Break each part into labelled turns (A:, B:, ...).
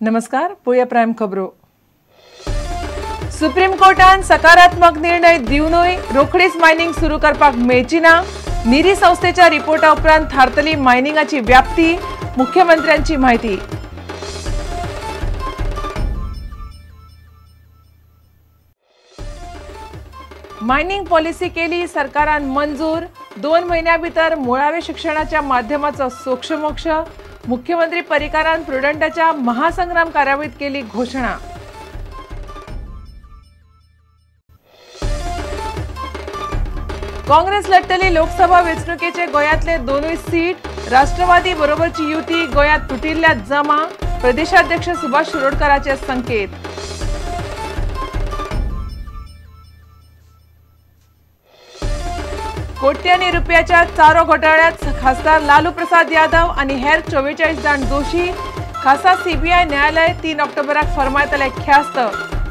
A: नमस्कार, पळोवया प्रायम खबरो। सुप्रीम कोर्टान सकारात्मक निर्णय दिवनूय रोखडीच मायनिंग सुरू करपाक मेळची ना। निरी संस्थेच्या रिपोर्टा उपरांत थारतली मायनिंगाची व्याप्ती, मुख्यमंत्र्यांची माहिती। मायनिंग पॉलिसी केली सरकारान मंजूर। 2 महिन्या भितर मुळावे शिक्षणाच्या माध्यमाचो सोक्षमोक्ष। मुख्यमंत्री पर्रीकारान प्रुडंटाच्या महासंग्राम कार्यावळीत केली घोषणा। काँग्रेस लढतली लोकसभा वेंचणुकेचे गोंयांतले 2 सीट। राष्ट्रवादी बरोबरची युती गोंयांत तुटिल्ल्यात जमा। प्रदेशाध्यक्ष सुभाष शिरोडकराचे संकेत। कोट्यांनी रुपयाच्या चारो घोटाळ्यात खासदार लालू प्रसाद यादव आणि हेर 44 जाण दोषी। खासा सीबीआय न्यायालय 3 ऑक्टोबराक फरमायतले ख्यास्त।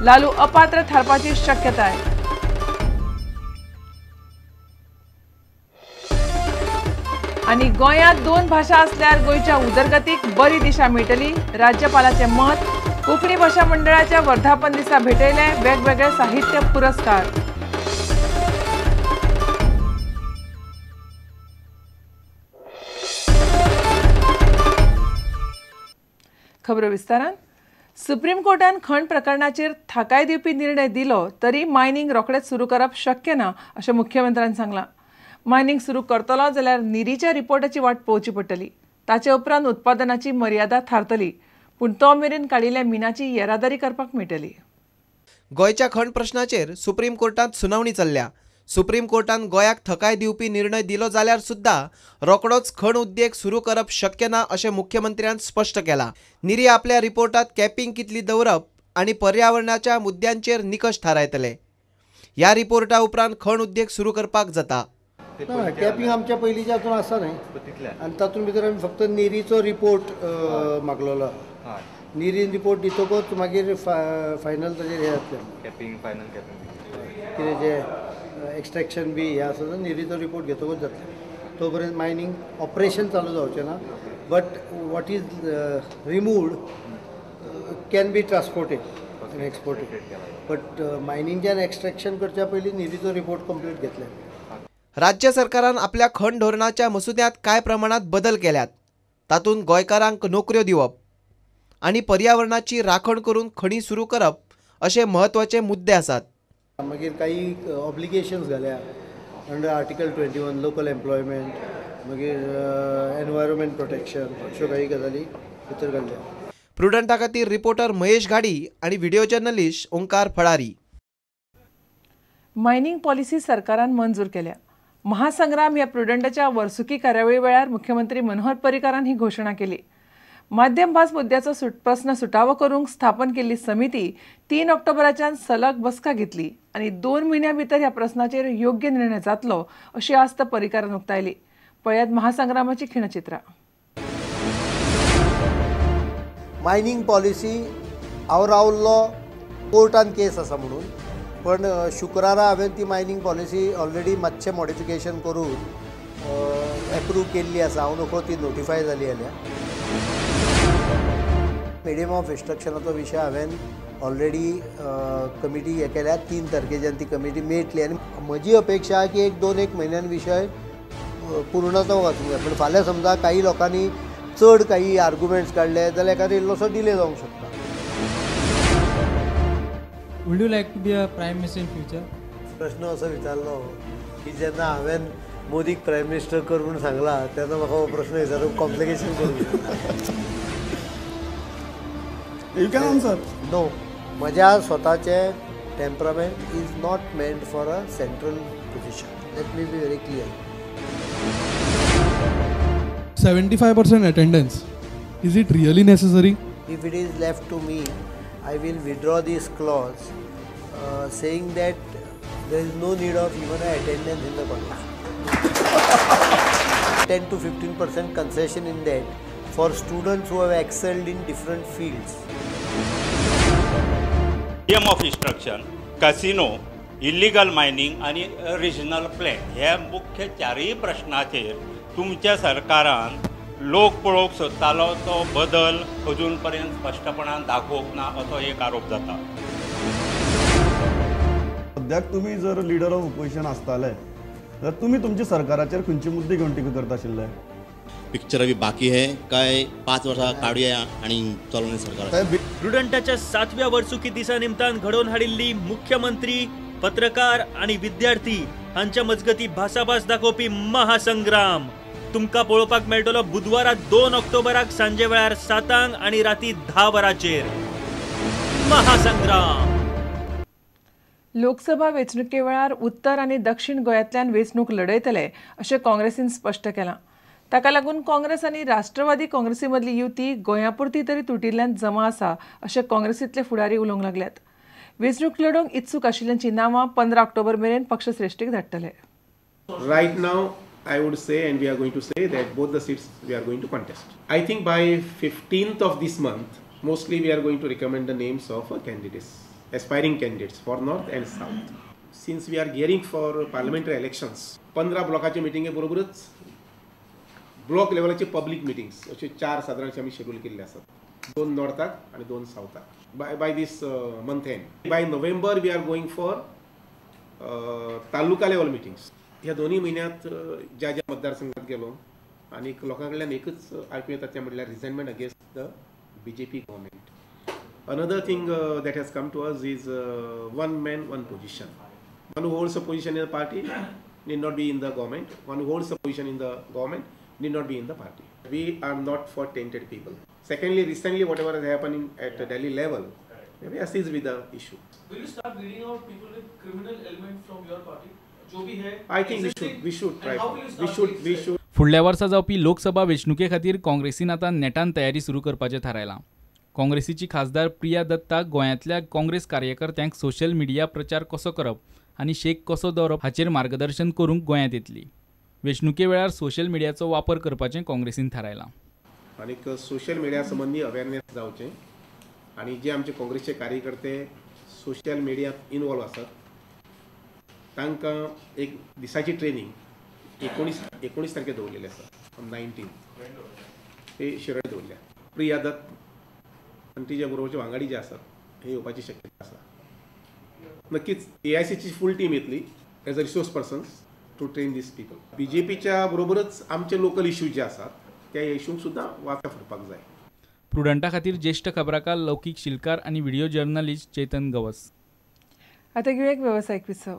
A: लालू अपात्र थारपाची शक्यताय। आणि गोंयांत 2 भाषा असल्यार गोंयच्या उदरगतीक बरी दिशा मेळटली। राज्यपालाचे मत। कोंकणी भाषा मंडळाच्या वर्धापन दिसा भेटयले वेगवेगळे साहित्य पुरस्कार। खबरो विस्तारान। सुप्रीम कोर्टान खण प्रकरणाचेर थाकाय दिवपी निर्णय दिलो तरी मायनिंग रोखडेच सुरू करप शक्य ना अशें मुख्यमंत्र्यान सांगलां। मायनिंग सुरू करतलो जाल्यार निरीच्या रिपोर्टाची वाट पळोवची पडटली। ताचे उपरांत उत्पादनाची मर्यादा थारतली, पूण तो मेरेन काडिल्ल्या मिनाची येरादारी करपाक मेळटली।
B: गोंयच्या खण प्रश्नाचेर सुप्रीम कोर्टांत सुनावणी चल्ल्या। सुप्रीम कोर्टान गोंयाक थकाय दिवपी निर्णय दिलो जाल्यार सुद्धा रोखडोच खण उद्देग सुरू करप शक्य ना अशें मुख्यमंत्र्यान स्पश्ट केलां। निरी आपल्या रिपोर्टात कॅपिंग कितली दवरप आनी पर्यावरणाच्या मुद्द्यांचेर निकश थारायतले। ह्या रिपोर्टा उपरांत खण उद्देग सुरू करपाक जाता।
C: कॅपिंग आमच्या पयलींच्या हातून आसा न्हय, आनी तातूंत भितर आमी फक्त निरीचो रिपोर्ट मागलोलो। निरी रिपोर्ट दितकूच मागीर फायनल ताचेर हे जातलें, कॅपिंग फायनल कॅपिंग कितें जे एक्सट्रॅक्शन बी हे आसा निरीचो रिपोर्ट घेतकूच जातलें। तो पर्यंत मायनिंग ऑपरेशन चालू जावचें ना, but what is removed can be transported आनी एक्सपोर्टेड, बट मायनिंगच्यान एक्सट्रॅक्शन करच्या पयलीं निरीचो रिपोर्ट कंप्लीट घेतले।
B: राज्य सरकारान आपल्या खण धोरणाच्या मसुद्यांत कांय प्रमाणात बदल केल्यात। तातूंत गोंयकारांक नोकऱ्यो दिवप आनी पर्यावरणाची राखण करून खणी सुरू करप अशे म्हत्वाचे मुद्दे आसात।
C: मागीर काही ऑब्लिगेशन्स घाल्या अंडर आर्टिकल 21 लोकल एम्प्लॉयमेंट, मागीर एनवायरमेंट प्रोटेक्शन, अश्यो काही गजाली भितर घाल्ल्या।
B: प्रुडंटा खातीर रिपोर्टर महेश घाडी आनी video journalist Omkar Phalari.
A: Mining policy सरकारान मंजूर केल्या। महासंग्राम ह्या प्रुडंटाच्या वर्सुकी कार्यावळी वेळार मुख्यमंत्री मनोहर पर्रीकारान ही घोषणा केली। माध्यम भास मुद्द्याचो प्रश्न सुटावो करूंक स्थापन केल्ली समिती 3 ऑक्टोबराच्यान सलग बसका घेतली आनी 2 म्हयन्या भितर ह्या प्रश्नाचेर योग्य निर्णय जातलो अशी आस्त पर्रीकारान उक्तायली। पळयात महासंग्रामाची खिणचित्रां।
C: मायनिंग पॉलिसी हांव रावल्लो कोर्टान केस आसा म्हणून, पण शुक्रारा हांवें ती मायनिंग पॉलिसी ऑलरेडी मातशें मॉडिफिकेशन करून एप्रूव केल्ली आसा। हांव नोकरो ती नोटिफाय जाली जाल्यार मिडियम ऑफ इन्स्ट्रक्शनाचो विशय हांवें ऑलरेडी कमिटी हे केल्या। 3 तारखेच्यान ती कमिटी मेळटली आनी म्हजी अपेक्षा की 1-2 म्हयन्यान विशय पूर्णत्व वचूंक जाय। पण फाल्यां समजा काही लोकांनी चड काही आर्ग्युमेंट्स काडले जाल्यार एखादो इल्लोसो डिले जावंक शकता।
D: Would you like to be a prime minister in future?
C: प्रश्न असो विचारलो की जेन्ना हांवें मोदीक प्रायम मिनिस्टर कर म्हणून सांगला तेन्ना म्हाका हो प्रश्न विचारप कॉम्प्लिकेशन करून
E: You can answer.
C: No, म्हज्या स्वताचे temperament is not meant for a central position. Let me be very clear.
E: 75% attendance. Is it really necessary?
C: If it is left to me, I will withdraw this clause saying that there is no need of even an attendance in the college. 10 to 15% concession in that for students who have excelled in different fields.
F: Medium of instruction, casino, illegal mining आणि regional plan ह्या मुख्य 4 प्रश्नाचेर तुमच्या सरकारान लोक पळोवंक सोदतालो तो बदल अजून पर्यंत स्पश्टपणान दाखोवंक ना असो एक आरोप जाता.
G: सद्याक तुम्ही जर लिडर ऑफ ऑपोजिशन आसताले तर तुम्ही तुमच्या सरकाराचेर खंयचे मुद्दे घेवन टिका करता आशिल्ले?
H: पिक्चर अभी बाकी है काय 5 वर्सां काडुया आणि चलोवणी सरकार.
I: प्रुडंटाच्या 7व्या वर्सुकी दिसा निमतान घडोवन हाडिल्ली मुख्यमंत्री, पत्रकार आणि विद्यार्थी हांच्या मजगती भासाभास दाखोवपी महासंग्राम तुमकां पळोवपाक मेळटलो बुधवारा 2 ऑक्टोबराक सांजे वेळार 7 आणि राती 10 वरांचेर. महासंग्राम.
A: लोकसभा वेंचणुके वेळार उत्तर आनी दक्षिण गोंयांतल्यान वेंचणूक लढयतले अशें काँग्रेसीन स्पश्ट केलां. ताका लागून काँग्रेस आनी राष्ट्रवादी काँग्रेसी मदली युती गोंयापुरती तरी तुटिल्ल्यान जमा आसा अशें काँग्रेसींतले फुडारी उलोवंक लागल्यात. वेंचणूक लडोवंक इत्सूक आशिल्ल्यांची नांवां 15 ऑक्टोबर मेरेन पक्षश्रेश्ठीक धाडटले.
J: Right now, I would say, and we are going to say that both the seats we are going to contest. I think by 15th of this month, mostly we are going to recommend the names of candidates, aspiring candidates for North and South. Since we are gearing for parliamentary elections, 15 ब्लॉकाची मिटिंगे बरोबरच block लेवलाचे public meetings अशे 4 साधारणशे आमी schedule केल्ले आसात. 2 नॉर्थाक आणि 2 सावथाक. By this month end. By November we are going for taluka level meetings. ह्या दोन्ही महिन्यात ज्या ज्या मतदारसंघात गेलो आणि लोकांकडल्यान एकच ऐकून येतात ते म्हटल्यार resignment against the BJP government. Another thing that has come to us is one man, one position. One who holds a position in the party need not be in the government. One who holds a position in the government need not be in the party. We are not for tainted people. Secondly, recently whatever is happening at Delhi level, we assist with the issue.
K: Will you start weeding out people with criminal element from your party? जो भी है,
J: I think we should try. We should.
L: फुडल्या वर्सा जावपी लोकसभा वेंचणुके खातीर काँग्रेसीन आतां नेटान तयारी सुरू करपाचें थारायलां. काँग्रेसीची खासदार प्रिया दत्ताक गोंयांतल्या काँग्रेस कार्यकर्त्यांक सोशल मिडिया प्रचार कसो करप आनी शेक कसो दवरप हाचेर मार्गदर्शन करूंक गोंयांत येतली. वेंचणुके वेळार सोशल मिडियाचो वापर करपाचें काँग्रेसीन थारायलां.
J: आनीक सोशल मिडिया संबंधी अवेअरनेस जावचें आनी जे आमचे काँग्रेसचे कार्यकर्ते सोशल मिडियात इनवॉल्व आसात तांकां एक दिसाची ट्रेनिंग 19 तारखेर दवरलेली आसा. 19 ते शिरोड्या दवरल्या. प्रिया दत्त आनी तिच्या बरोबरचे वांगडी जे आसात हे येवपाची शक्यता आसा. नक्कीच AICची फूल टीम येतली as a resource persons to train these people. BJPच्या बरोबरच आमचे लोकल इश्यूज जे आसात त्या इश्यूंक सुद्दां वाचा फुटपाक जाय.
L: प्रुडंटा खातीर ज्येष्ठ खबराकार लौकीक शिलकार आनी व्हिडिओ जर्नलिस्ट चेतन गवस.
A: आता घेऊया एक व्यावसायिक विसव.